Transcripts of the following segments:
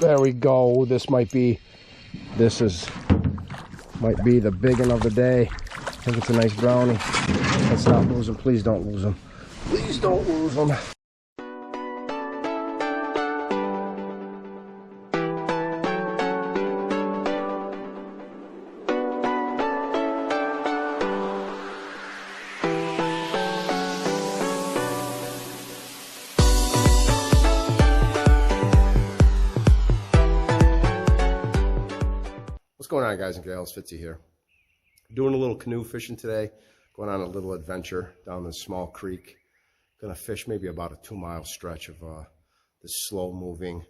There we go. This might be the big one of the day. I think it's a nice brownie. Let's not lose him. Please don't lose him. Please don't lose him. What's going on, guys and gals? Fitzy here. Doing a little canoe fishing today. Going on a little adventure down this small creek. Gonna fish maybe about a 2-mile stretch of this slow-moving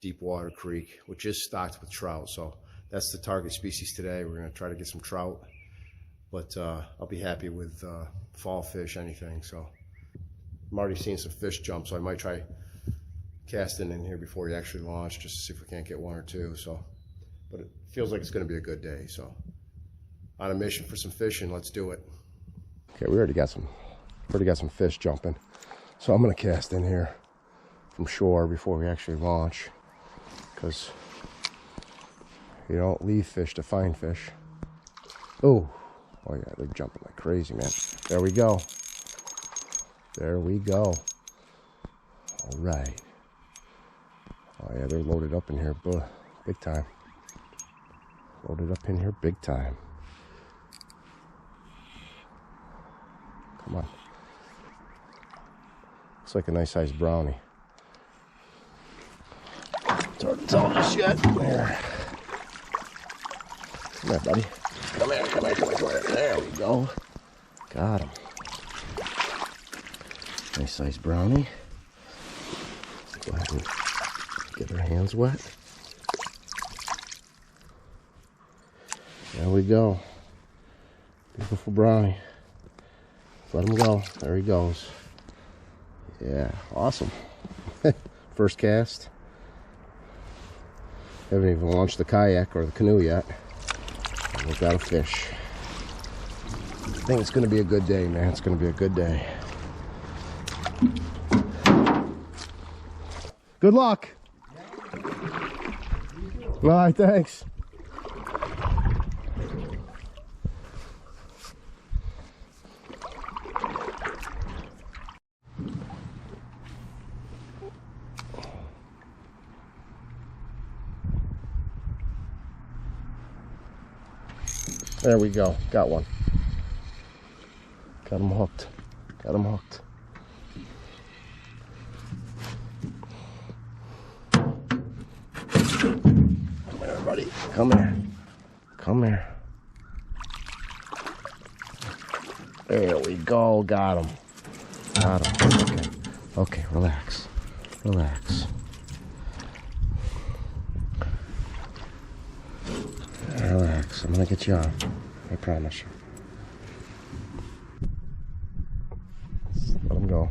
deep water creek, which is stocked with trout. So that's the target species today. We're gonna try to get some trout, but I'll be happy with fall fish, anything. So I'm already seeing some fish jump, so I might try casting in here before we actually launch, just to see if we can't get one or two. So, but it feels like it's going to be a good day. So on a mission for some fishing, let's do it. Okay, we already got some fish jumping. So I'm going to cast in here from shore before we actually launch, because you don't leave fish to find fish. Oh yeah, they're jumping like crazy, man. There we go. There we go. All right. Oh yeah, they're loaded up in here, big time. Loaded up in here big time. Come on. Looks like a nice sized brownie. It's hard to tell us yet. Come here. Come here, buddy. Come here, come here, come here, come here. There we go. Got him. Nice sized brownie. Let's go ahead and get our hands wet. There we go. Beautiful brownie. Let him go. There he goes. Yeah, awesome. First cast. Haven't even launched the kayak or the canoe yet. And we've got a fish. I think it's going to be a good day, man. It's going to be a good day. Good luck. All right, thanks. There we go. Got one. Got him hooked. Got him hooked. Come here, buddy. Come here. Come here. There we go. Got him. Got him. Okay. Okay, relax. Relax. Relax. I'm gonna get you on. I promise you. Let him go.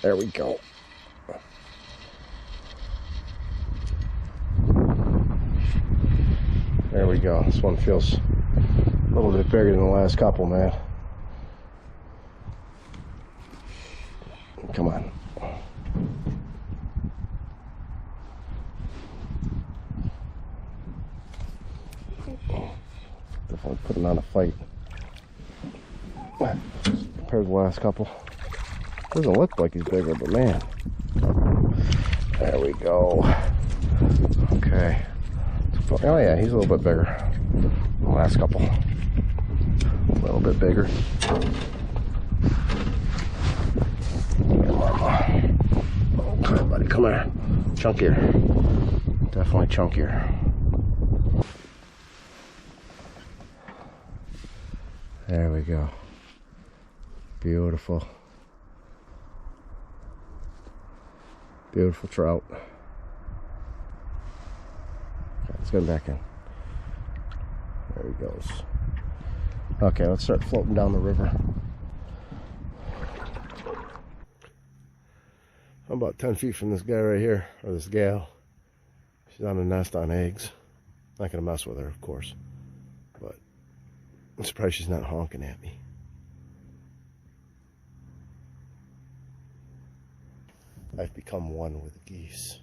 There we go. There we go. This one feels a little bit bigger than the last couple, man. Come on. Definitely putting on a fight compared to the last couple. Doesn't look like he's bigger, but man. There we go. Okay. Oh yeah, he's a little bit bigger than the last couple. A little bit bigger. Okay, buddy, come here. Chunkier. Definitely chunkier. There we go. Beautiful. Beautiful trout. Okay, let's get him back in. There he goes. Okay, let's start floating down the river. I'm about 10 feet from this guy right here, or this gal. She's on a nest on eggs. Not gonna mess with her, of course. I'm surprised she's not honking at me. I've become one with the geese.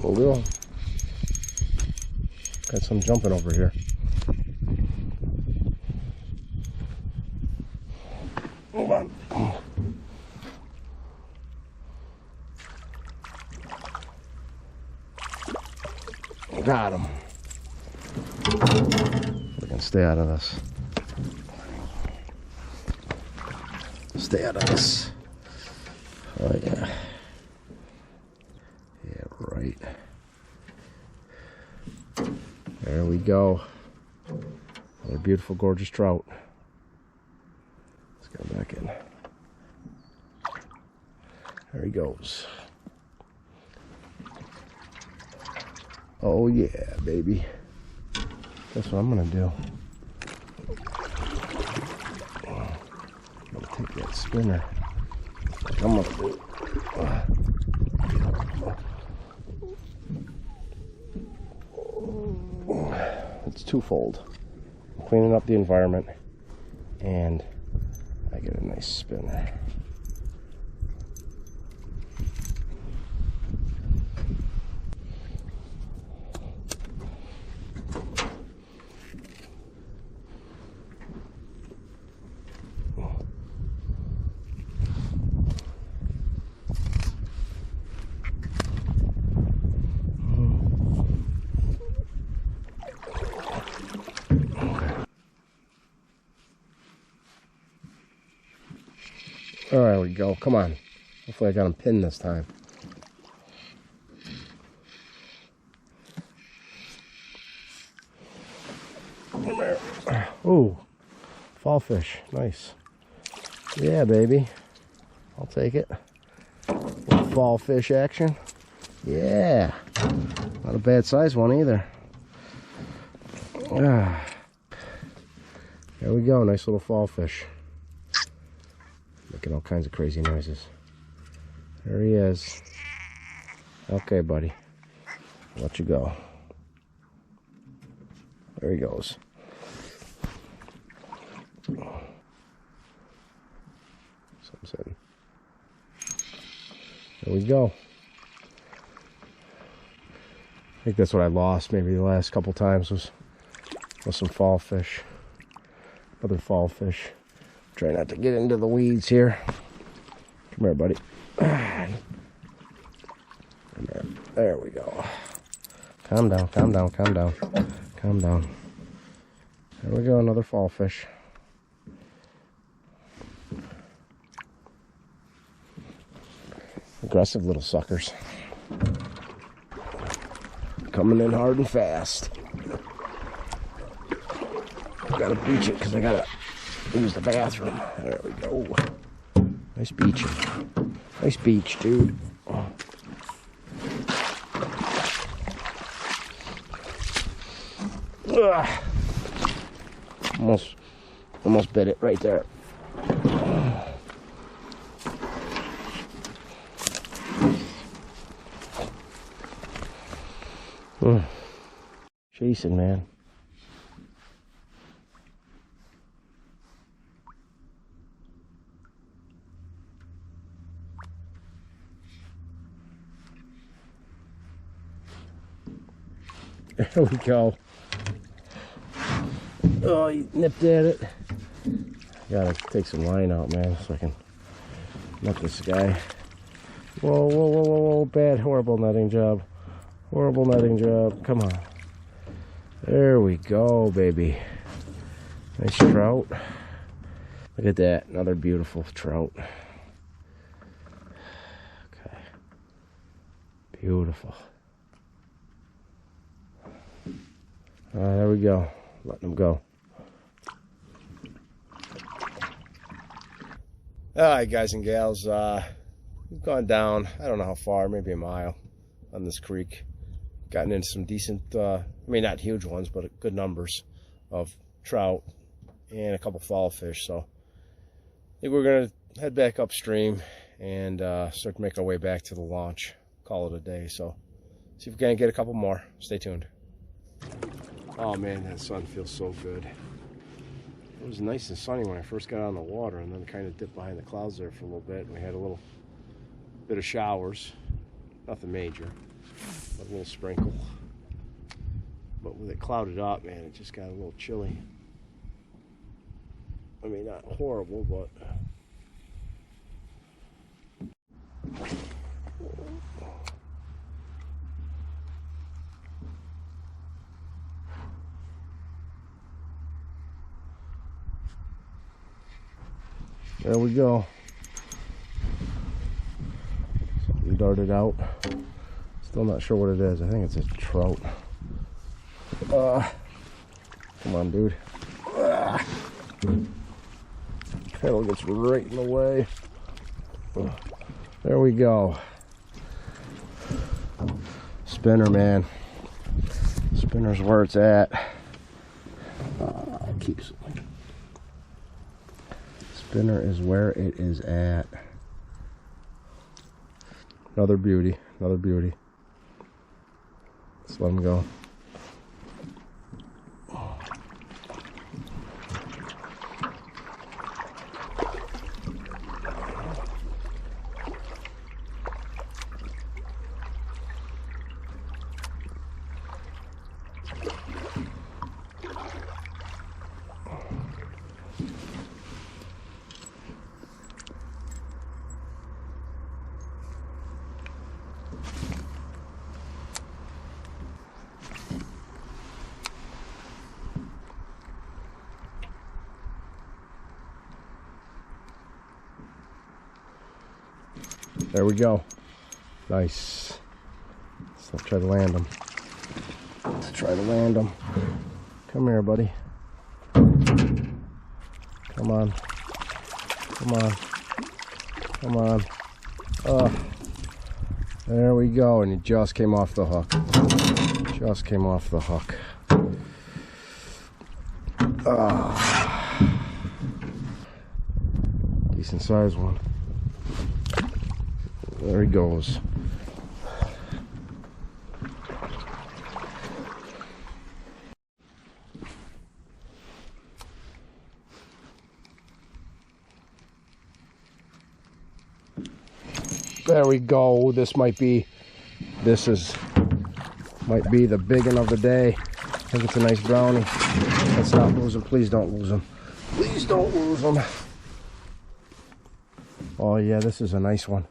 Hold on. Got some jumping over here. Hold on. Got him. We can stay out of this. Stay out of this. Oh yeah. Yeah, right. There we go. Another beautiful, gorgeous trout. Let's go back in. There he goes. Oh yeah, baby. That's what I'm gonna do. I'm gonna take that spinner. Like I'm gonna do. It's twofold. I'm cleaning up the environment, and I get a nice spinner. Oh, there we go. Come on. Hopefully I got him pinned this time. Come here. Ooh, fall fish. Nice. Yeah, baby. I'll take it. Little fall fish action. Yeah. Not a bad size one either. Ah. There we go. Nice little fall fish. Making all kinds of crazy noises. There he is. Okay, buddy. I'll let you go. There he goes. Something. There we go. I think that's what I lost maybe the last couple times was some fall fish. Other fall fish. Try not to get into the weeds here. Come here, buddy. Come here. There we go. Calm down, calm down, calm down. Calm down. There we go, another fall fish. Aggressive little suckers. Coming in hard and fast. Gotta beach it because I gotta use the bathroom. There we go. Nice beaching. Nice beach, dude. Ugh. Almost bit it right there. Chasing, man. There we go. Oh, he nipped at it. Gotta take some line out, man, so I can nip this guy. Whoa, whoa, whoa, whoa, whoa. Bad, horrible netting job. Horrible netting job. Come on. There we go, baby. Nice trout. Look at that. Another beautiful trout. Okay. Beautiful. There we go. Letting them go. Alright, guys and gals. we've gone down, I don't know how far, maybe a mile on this creek. Gotten into some decent, I mean, not huge ones, but good numbers of trout and a couple fall fish. So I think we're going to head back upstream and start to make our way back to the launch. Call it a day. So see if we can get a couple more. Stay tuned. Oh man, that sun feels so good. It was nice and sunny when I first got on the water, and then kind of dipped behind the clouds there for a little bit. We had a little bit of showers, nothing major, but a little sprinkle. But with it clouded up, man, it just got a little chilly. I mean, not horrible, but there we go. Something darted out. Still not sure what it is. I think it's a trout. Come on, dude. Pedal gets right in the way. There we go. Spinner, man. Spinner's where it's at. Spinner is where it is at. Another beauty, another beauty. Let's let him go. There we go. Nice. Let's try to land him. Let's try to land him. Come here, buddy. Come on. Come on. Come on. There we go. And he just came off the hook. Just came off the hook. Decent sized one. There he goes. There we go. This might be the big one of the day. I think it's a nice brownie. Let's not lose him. Please don't lose him. Please don't lose him. Oh yeah, this is a nice one.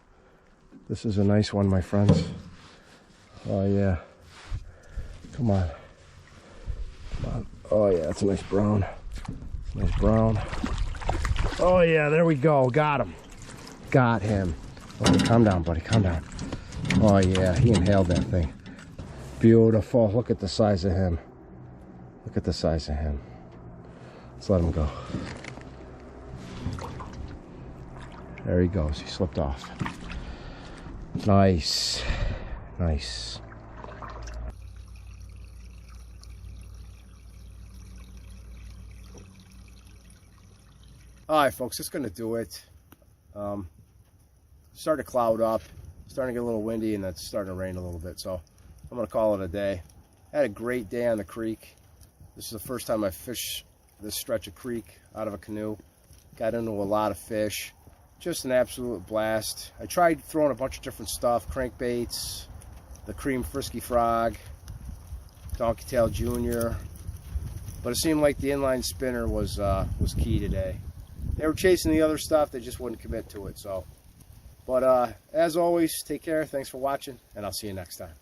This is a nice one, my friends. Oh yeah. Come on. Come on. Oh yeah, that's a nice brown. Nice brown. Oh yeah, there we go. Got him. Got him. Okay, calm down, buddy. Calm down. Oh yeah, he inhaled that thing. Beautiful. Look at the size of him. Look at the size of him. Let's let him go. There he goes. He slipped off. Nice. Nice. Alright folks, that's going to do it. Started to cloud up, starting to get a little windy, and it's starting to rain a little bit, so I'm going to call it a day. Had a great day on the creek. This is the first time I fished this stretch of creek out of a canoe. Got into a lot of fish. Just an absolute blast. I tried throwing a bunch of different stuff, crankbaits, the cream frisky frog, donkey tail junior, but it seemed like the inline spinner was key today. They were chasing the other stuff, they just wouldn't commit to it. So, but as always, take care. Thanks for watching, and I'll see you next time.